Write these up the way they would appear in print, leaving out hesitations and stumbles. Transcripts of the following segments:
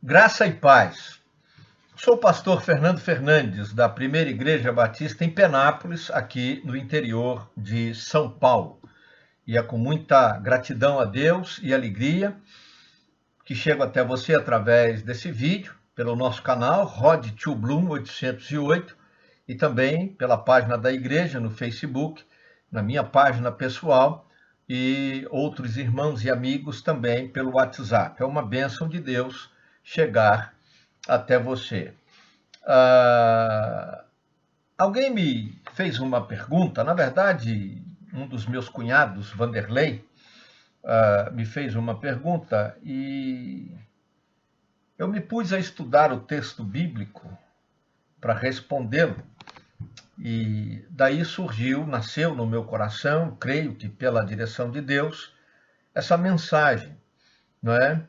Graça e paz. Sou o pastor Fernando Fernandes, da Primeira Igreja Batista em Penápolis, aqui no interior de São Paulo. E é com muita gratidão a Deus e alegria que chego até você através desse vídeo, pelo nosso canal Rod to Bloom 808 e também pela página da igreja no Facebook, na minha página pessoal e outros irmãos e amigos também pelo WhatsApp. É uma bênção de Deus chegar até você. Alguém me fez uma pergunta, na verdade, um dos meus cunhados, Vanderlei, me fez uma pergunta e eu me pus a estudar o texto bíblico para respondê-lo. E daí nasceu no meu coração, creio que pela direção de Deus, essa mensagem, não é?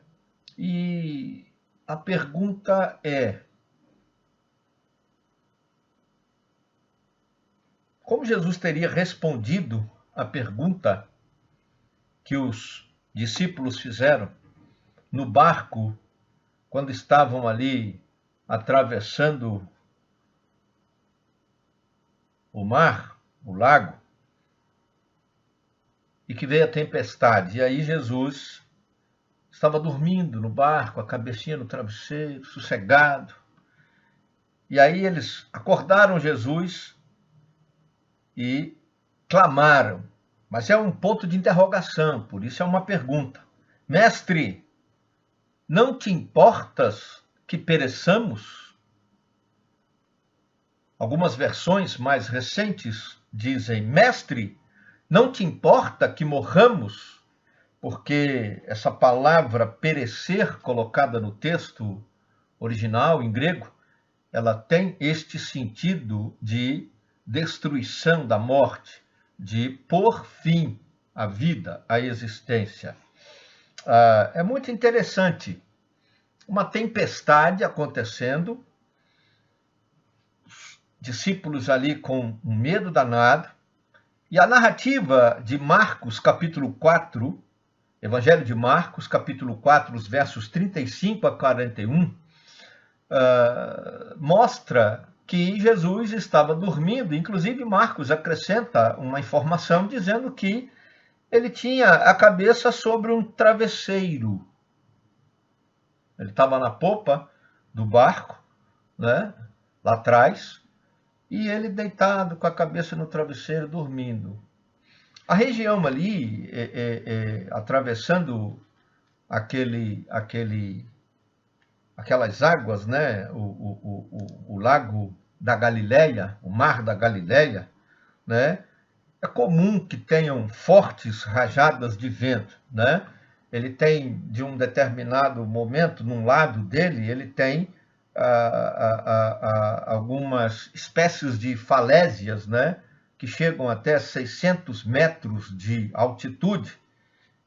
E a pergunta é: como Jesus teria respondido à pergunta que os discípulos fizeram no barco quando estavam ali atravessando o mar, o lago, e que veio a tempestade? E aí Jesus estava dormindo no barco, a cabecinha no travesseiro, sossegado. E aí eles acordaram Jesus e clamaram. Mas é um ponto de interrogação, por isso é uma pergunta. Mestre, não te importas que pereçamos? Algumas versões mais recentes dizem: Mestre, não te importa que morramos? Porque essa palavra perecer, colocada no texto original, em grego, ela tem este sentido de destruição, da morte, de pôr fim à vida, à existência. É muito interessante. Uma tempestade acontecendo, discípulos ali com um medo danado, e a narrativa de Marcos, capítulo 4, Evangelho de Marcos, capítulo 4, os versos 35 a 41, mostra que Jesus estava dormindo. Inclusive, Marcos acrescenta uma informação dizendo que ele tinha a cabeça sobre um travesseiro. Ele estava na popa do barco, né, lá atrás, e ele deitado com a cabeça no travesseiro, dormindo. A região ali, atravessando aquelas águas, né, o lago da Galileia, o mar da Galileia, né, é comum que tenham fortes rajadas de vento, né? Ele tem, de um determinado momento, num lado dele, ele tem algumas espécies de falésias, né, que chegam até 600 metros de altitude.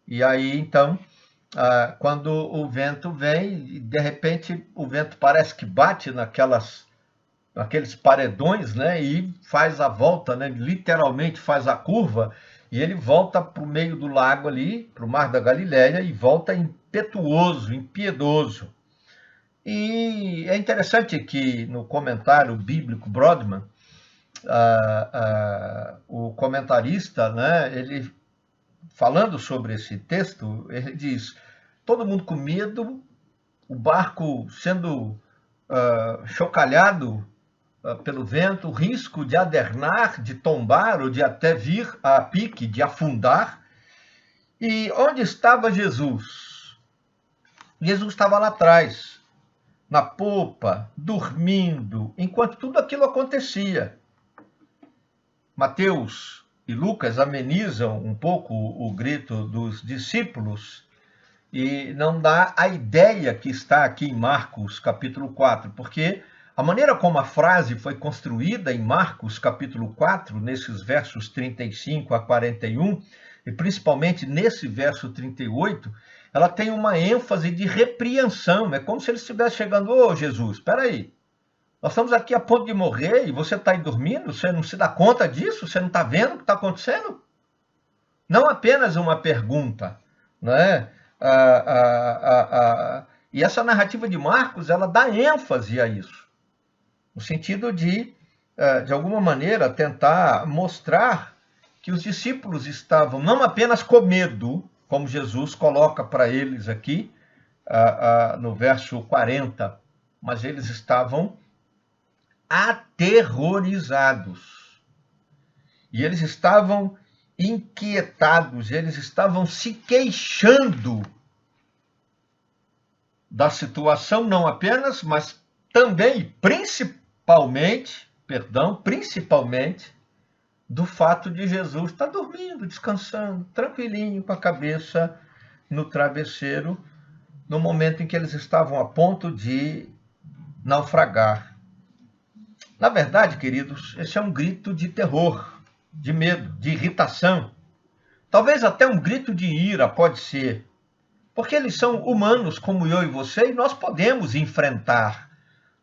E aí, então, quando o vento vem, de repente o vento parece que bate naqueles paredões, né, e faz a volta, né, literalmente faz a curva, e ele volta para o meio do lago ali, para o Mar da Galileia, e volta impetuoso, impiedoso. E é interessante que no comentário bíblico Brodman, o comentarista, né, ele falando sobre esse texto, ele diz: todo mundo com medo, o barco sendo chocalhado pelo vento, o risco de adernar, de tombar ou de até vir a pique, de afundar. E onde estava Jesus? Jesus estava lá atrás, na popa, dormindo, enquanto tudo aquilo acontecia. Mateus e Lucas amenizam um pouco o grito dos discípulos e não dá a ideia que está aqui em Marcos, capítulo 4, porque a maneira como a frase foi construída em Marcos, capítulo 4, nesses versos 35 a 41, e principalmente nesse verso 38, ela tem uma ênfase de repreensão. É como se ele estivesse chegando: ô Jesus, espera aí, nós estamos aqui a ponto de morrer e você está aí dormindo? Você não se dá conta disso? Você não está vendo o que está acontecendo? Não apenas uma pergunta, não é? E essa narrativa de Marcos, ela dá ênfase a isso, no sentido de alguma maneira, tentar mostrar que os discípulos estavam não apenas com medo, como Jesus coloca para eles aqui, no verso 40, mas eles estavam aterrorizados. E eles estavam inquietados, eles estavam se queixando da situação, não apenas, mas também, principalmente, do fato de Jesus estar dormindo, descansando, tranquilinho, com a cabeça no travesseiro, no momento em que eles estavam a ponto de naufragar. Na verdade, queridos, esse é um grito de terror, de medo, de irritação. Talvez até um grito de ira, pode ser. Porque eles são humanos como eu e você, e nós podemos enfrentar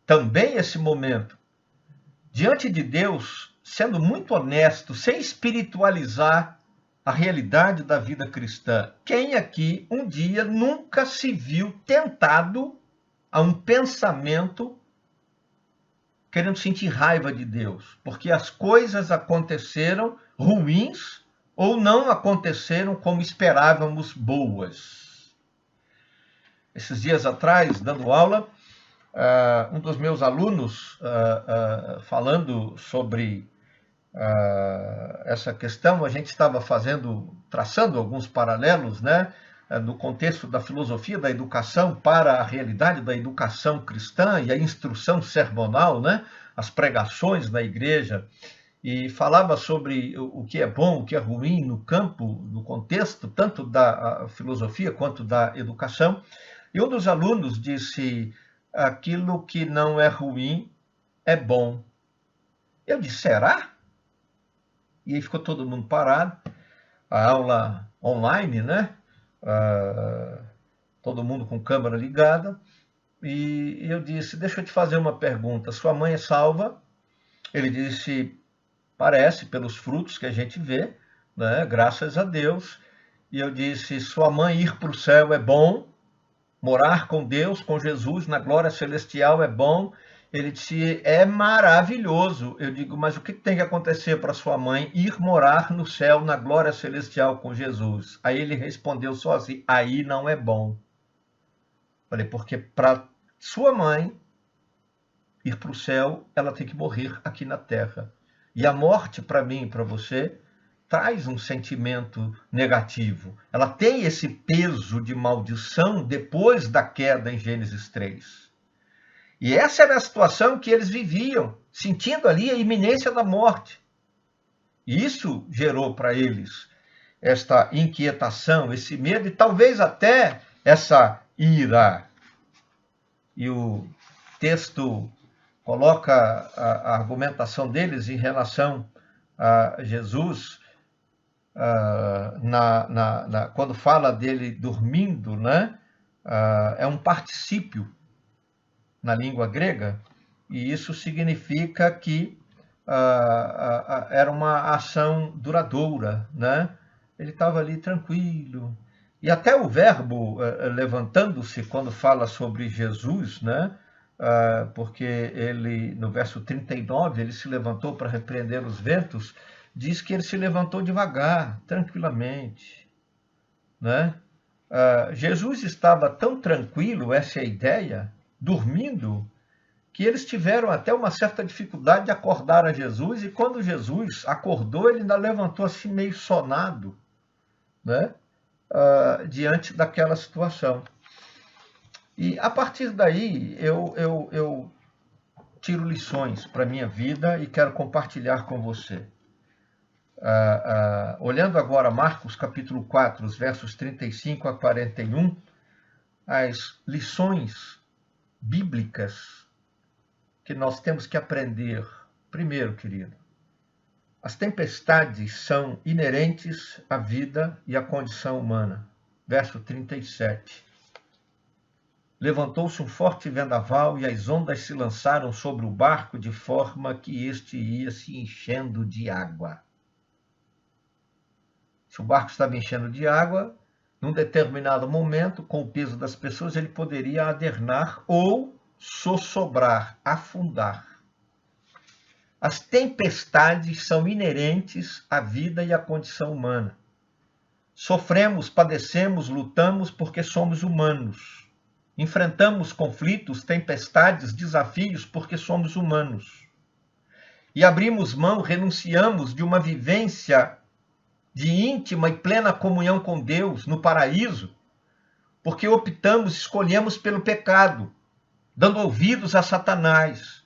também esse momento diante de Deus, sendo muito honesto, sem espiritualizar a realidade da vida cristã. Quem aqui um dia nunca se viu tentado a um pensamento querendo sentir raiva de Deus, porque as coisas aconteceram ruins ou não aconteceram como esperávamos boas? Esses dias atrás, dando aula, um dos meus alunos, falando sobre essa questão, a gente estava traçando alguns paralelos, né, no contexto da filosofia da educação para a realidade da educação cristã e a instrução sermonal, né, as pregações na igreja, e falava sobre o que é bom, o que é ruim no campo, no contexto, tanto da filosofia quanto da educação. E um dos alunos disse: aquilo que não é ruim é bom. Eu disse: será? E aí ficou todo mundo parado, a aula online, né? Todo mundo com câmera ligada. E eu disse: deixa eu te fazer uma pergunta. Sua mãe é salva? Ele disse: parece, pelos frutos que a gente vê, né? Graças a Deus. E eu disse: sua mãe ir para o céu é bom? Morar com Deus, com Jesus, na glória celestial é bom? Ele disse: é maravilhoso. Eu digo: mas o que tem que acontecer para sua mãe ir morar no céu, na glória celestial com Jesus? Aí ele respondeu só assim: aí não é bom. Falei: porque para sua mãe ir para o céu, ela tem que morrer aqui na terra. E a morte, para mim e para você, traz um sentimento negativo. Ela tem esse peso de maldição depois da queda em Gênesis 3. E essa era a situação que eles viviam, sentindo ali a iminência da morte. E isso gerou para eles esta inquietação, esse medo e talvez até essa ira. E o texto coloca a argumentação deles em relação a Jesus, quando fala dele dormindo, né? É um particípio na língua grega, e isso significa que era uma ação duradoura, né? Ele estava ali tranquilo. E até o verbo levantando-se, quando fala sobre Jesus, né? Porque ele, no verso 39, ele se levantou para repreender os ventos, diz que ele se levantou devagar, tranquilamente, né? Jesus estava tão tranquilo, essa é a ideia, dormindo, que eles tiveram até uma certa dificuldade de acordar a Jesus, e quando Jesus acordou, ele ainda levantou assim meio sonado, né? Diante daquela situação. E a partir daí eu tiro lições para a minha vida e quero compartilhar com você. Olhando agora Marcos capítulo 4, os versos 35 a 41, as lições bíblicas que nós temos que aprender. Primeiro, querido, as tempestades são inerentes à vida e à condição humana. Verso 37. Levantou-se um forte vendaval e as ondas se lançaram sobre o barco de forma que este ia se enchendo de água. Se o barco estava enchendo de água, num determinado momento, com o peso das pessoas, ele poderia adernar ou sossobrar, afundar. As tempestades são inerentes à vida e à condição humana. Sofremos, padecemos, lutamos porque somos humanos. Enfrentamos conflitos, tempestades, desafios porque somos humanos. E abrimos mão, renunciamos de uma vivência de íntima e plena comunhão com Deus no paraíso, porque optamos, escolhemos pelo pecado, dando ouvidos a Satanás.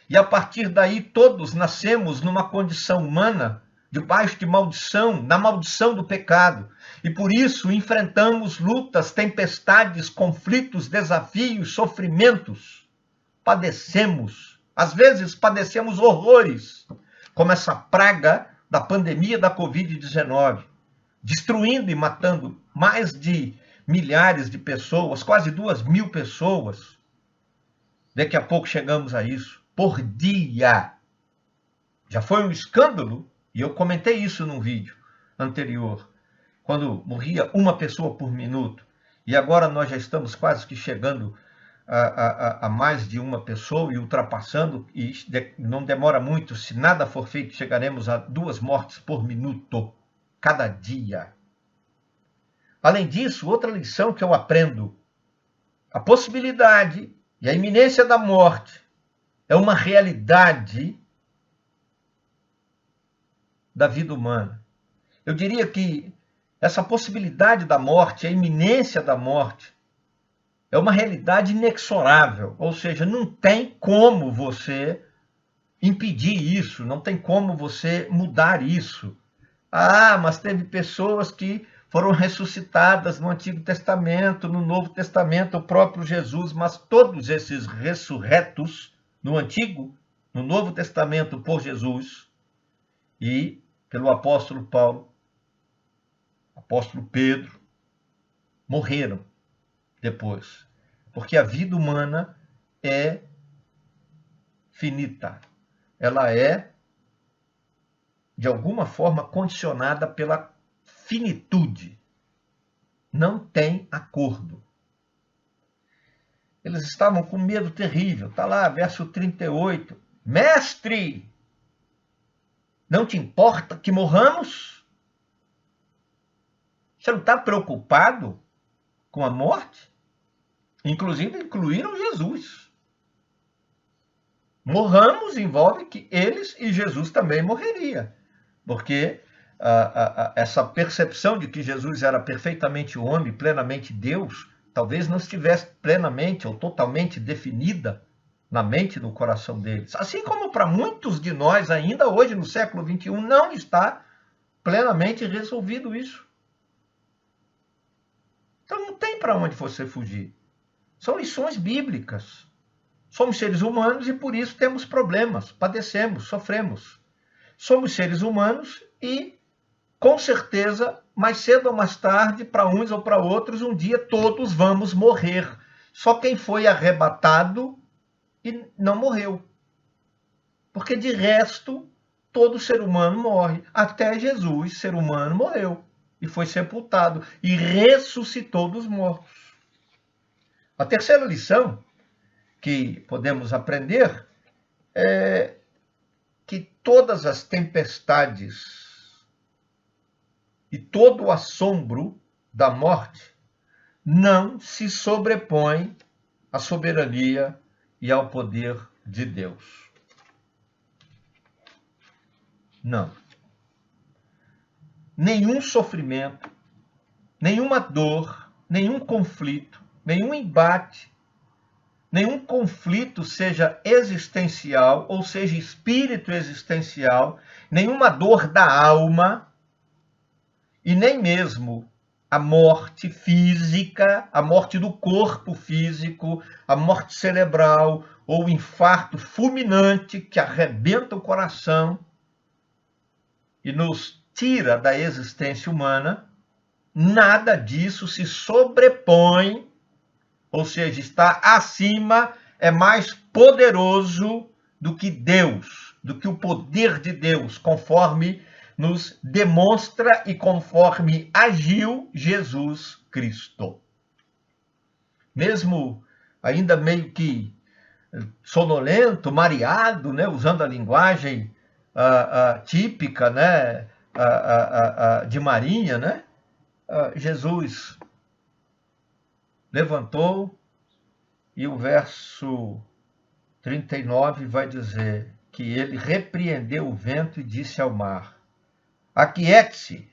E a partir daí todos nascemos numa condição humana, debaixo de maldição, na maldição do pecado. E por isso enfrentamos lutas, tempestades, conflitos, desafios, sofrimentos. Padecemos. Às vezes padecemos horrores, como essa praga da pandemia da Covid-19, destruindo e matando mais de milhares de pessoas, quase 2.000 pessoas. Daqui a pouco chegamos a isso, por dia. Já foi um escândalo, e eu comentei isso num vídeo anterior, quando morria uma pessoa por minuto, e agora nós já estamos quase que chegando a mais de uma pessoa e ultrapassando, e não demora muito, se nada for feito, chegaremos a 2 mortes por minuto, cada dia. Além disso, outra lição que eu aprendo, a possibilidade e a iminência da morte é uma realidade da vida humana. Eu diria que essa possibilidade da morte, a iminência da morte, é uma realidade inexorável, ou seja, não tem como você impedir isso, não tem como você mudar isso. Ah, mas teve pessoas que foram ressuscitadas no Antigo Testamento, no Novo Testamento, o próprio Jesus, mas todos esses ressurretos no Antigo, no Novo Testamento por Jesus e pelo apóstolo Paulo, apóstolo Pedro, morreram depois, porque a vida humana é finita. Ela é, de alguma forma, condicionada pela finitude. Não tem acordo. Eles estavam com medo terrível. Está lá, verso 38. Mestre, não te importa que morramos? Você não está preocupado com a morte? Inclusive, incluíram Jesus. Morramos envolve que eles e Jesus também morreria. Porque essa percepção de que Jesus era perfeitamente homem, plenamente Deus, talvez não estivesse plenamente ou totalmente definida na mente e no coração deles. Assim como para muitos de nós, ainda hoje, no século XXI, não está plenamente resolvido isso. Então não tem para onde você fugir. São lições bíblicas. Somos seres humanos e por isso temos problemas, padecemos, sofremos. Somos seres humanos e, com certeza, mais cedo ou mais tarde, para uns ou para outros, um dia todos vamos morrer. Só quem foi arrebatado e não morreu. Porque, de resto, todo ser humano morre. Até Jesus, ser humano, morreu e foi sepultado e ressuscitou dos mortos. A terceira lição que podemos aprender é que todas as tempestades e todo o assombro da morte não se sobrepõem à soberania e ao poder de Deus. Não. Nenhum sofrimento, nenhuma dor, nenhum conflito, nenhum embate, nenhum conflito, seja existencial, ou seja, espírito existencial, nenhuma dor da alma, e nem mesmo a morte física, a morte do corpo físico, a morte cerebral, ou o infarto fulminante que arrebenta o coração e nos tira da existência humana, nada disso se sobrepõe, ou seja, está acima, é mais poderoso do que Deus, do que o poder de Deus, conforme nos demonstra e conforme agiu Jesus Cristo. Mesmo ainda meio que sonolento, mareado, né, usando a linguagem típica, né, de Marinha, né, Jesus levantou e o verso 39 vai dizer que ele repreendeu o vento e disse ao mar: aquiete-se,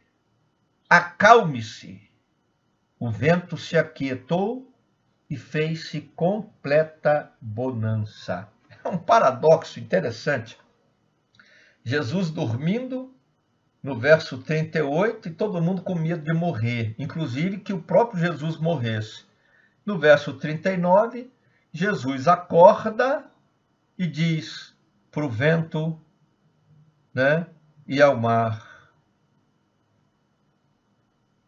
acalme-se. O vento se aquietou e fez-se completa bonança. É um paradoxo interessante. Jesus dormindo, no verso 38, e todo mundo com medo de morrer, inclusive que o próprio Jesus morresse. No verso 39, Jesus acorda e diz para o vento, né, e ao mar: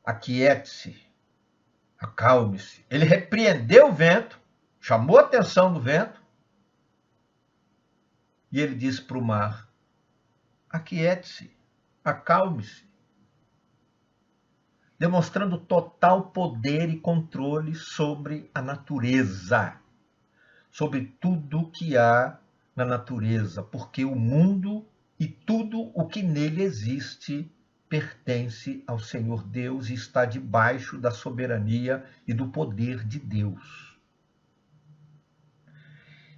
aquiete-se, acalme-se. Ele repreendeu o vento, chamou a atenção do vento, e ele disse para o mar: aquiete-se, acalme-se. Demonstrando total poder e controle sobre a natureza, sobre tudo que há na natureza, porque o mundo e tudo o que nele existe pertence ao Senhor Deus e está debaixo da soberania e do poder de Deus.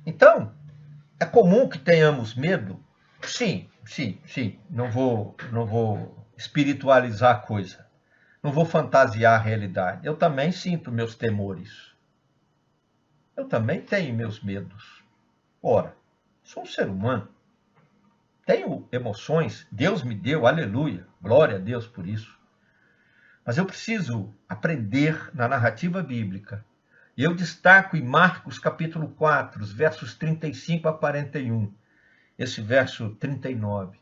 Então, é comum que tenhamos medo? Sim. Não vou espiritualizar a coisa. Não vou fantasiar a realidade. Eu também sinto meus temores. Eu também tenho meus medos. Ora, sou um ser humano. Tenho emoções. Deus me deu, aleluia. Glória a Deus por isso. Mas eu preciso aprender na narrativa bíblica. E eu destaco em Marcos capítulo 4, os versos 35 a 41. Esse verso 39.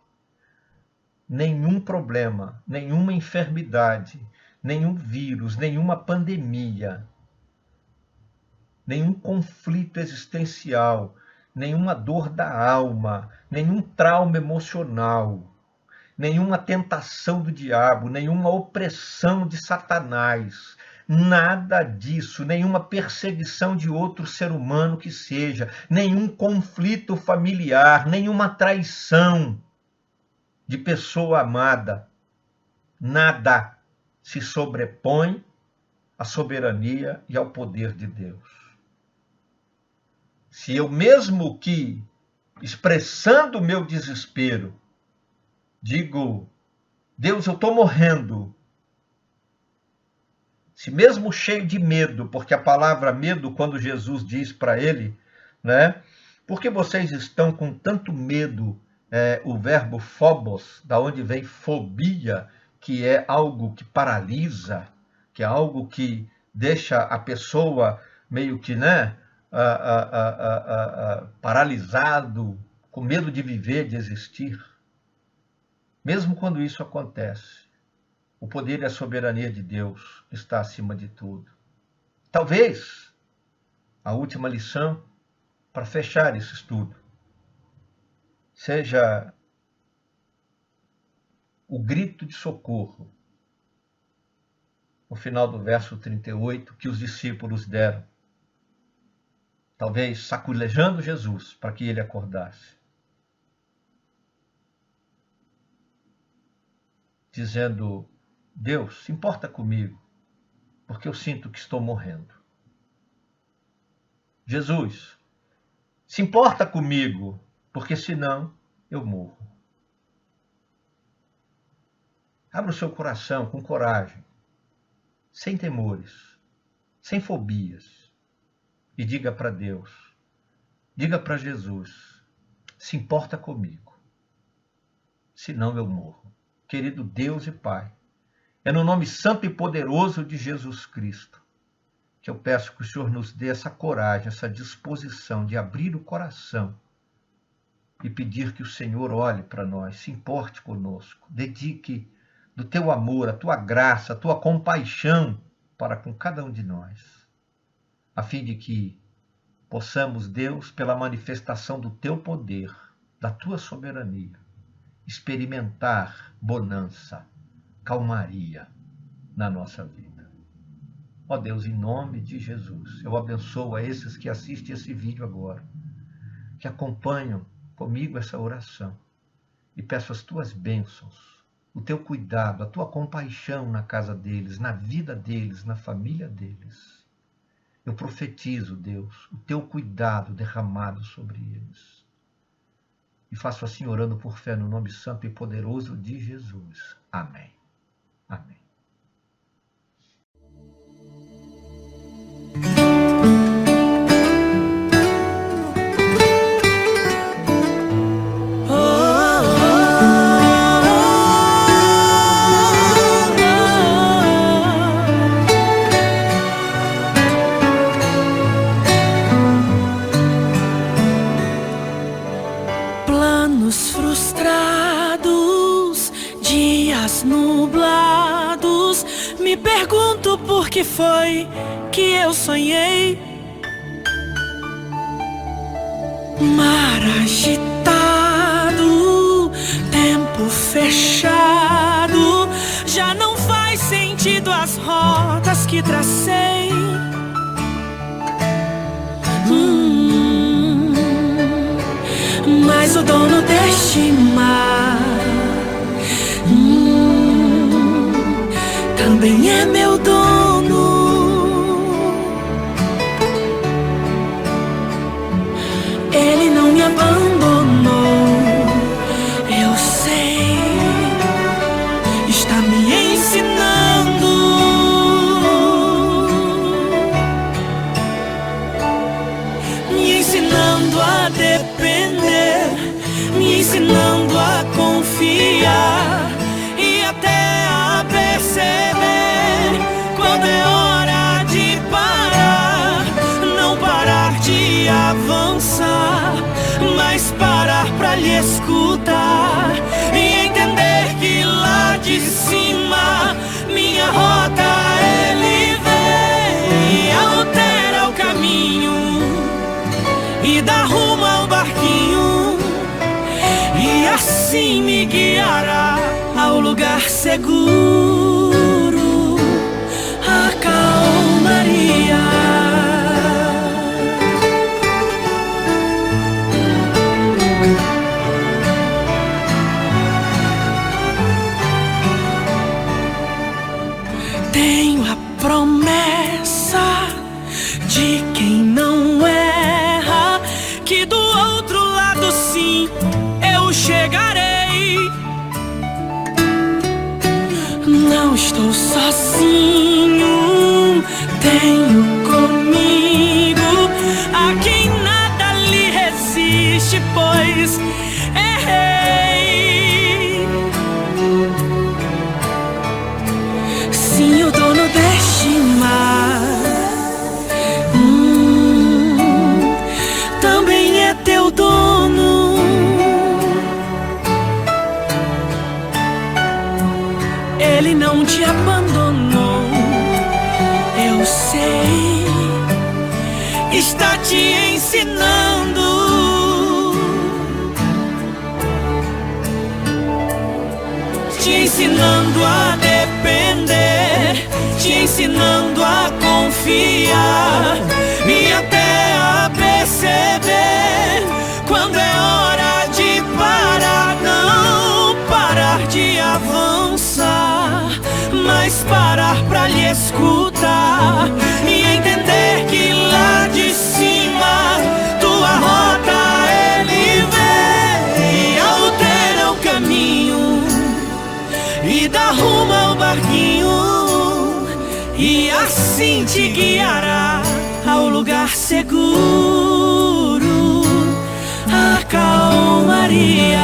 Nenhum problema, nenhuma enfermidade, nenhum vírus, nenhuma pandemia, nenhum conflito existencial, nenhuma dor da alma, nenhum trauma emocional, nenhuma tentação do diabo, nenhuma opressão de Satanás, nada disso, nenhuma perseguição de outro ser humano que seja, nenhum conflito familiar, nenhuma traição de pessoa amada, nada se sobrepõe à soberania e ao poder de Deus. Se eu mesmo que, expressando o meu desespero, digo: Deus, eu estou morrendo. Se mesmo cheio de medo, porque a palavra medo, quando Jesus diz para ele, né? Por que vocês estão com tanto medo? O verbo phobos, da onde vem fobia, que é algo que paralisa, que é algo que deixa a pessoa meio que, né, paralisado, com medo de viver, de existir. Mesmo quando isso acontece, o poder e a soberania de Deus está acima de tudo. Talvez a última lição para fechar esse estudo seja o grito de socorro no final do verso 38 que os discípulos deram, talvez saculejando Jesus para que ele acordasse, dizendo: Deus, se importa comigo, porque eu sinto que estou morrendo. Jesus, se importa comigo, porque senão eu morro. Abra o seu coração com coragem, sem temores, sem fobias, e diga para Deus, diga para Jesus: se importa comigo, senão eu morro. Querido Deus e Pai, é no nome santo e poderoso de Jesus Cristo que eu peço que o Senhor nos dê essa coragem, essa disposição de abrir o coração e pedir que o Senhor olhe para nós, se importe conosco, dedique do teu amor, a tua graça, a tua compaixão para com cada um de nós, a fim de que possamos, Deus, pela manifestação do teu poder, da tua soberania, experimentar bonança, calmaria na nossa vida. Ó Deus, em nome de Jesus, eu abençoo a esses que assistem esse vídeo agora, que acompanham comigo essa oração, e peço as tuas bênçãos, o teu cuidado, a tua compaixão na casa deles, na vida deles, na família deles. Eu profetizo, Deus, o teu cuidado derramado sobre eles. E faço assim orando por fé no nome santo e poderoso de Jesus. Amém. Amém. Planos frustrados, dias nublados, me pergunto por que foi que eu sonhei. Mar agitado, tempo fechado, já não faz sentido as rotas que tracei. Mas o dono deste mar também é meu dono. Ele não me abandonou, eu sei, está me ensinando. Me ensinando a depender, me ensinando a confiar e até a perceber quando é hora de parar. Não parar de avançar, mas parar pra lhe escutar e entender que lá de cima minha rota ele vem e altera o caminho e dá rumo ao barquinho, e assim me guiará ao lugar seguro, a calmaria. Tenho a promessa de quem não erra, que do outro lado sim eu chegarei. Não estou sozinho, tenho comigo a quem nada lhe resiste, pois errei. Sim, o dono deste mar também é teu dono. Ele não te abandonou, eu sei, está te ensinando. Te ensinando a depender, te ensinando a confiar e até a perceber quando é hora de parar. Não parar de avançar, mas parar pra lhe escutar e entender que lá de cima tua rota ele vem e altera o caminho e dá rumo ao barquinho, e assim te guiará ao lugar seguro, a calmaria.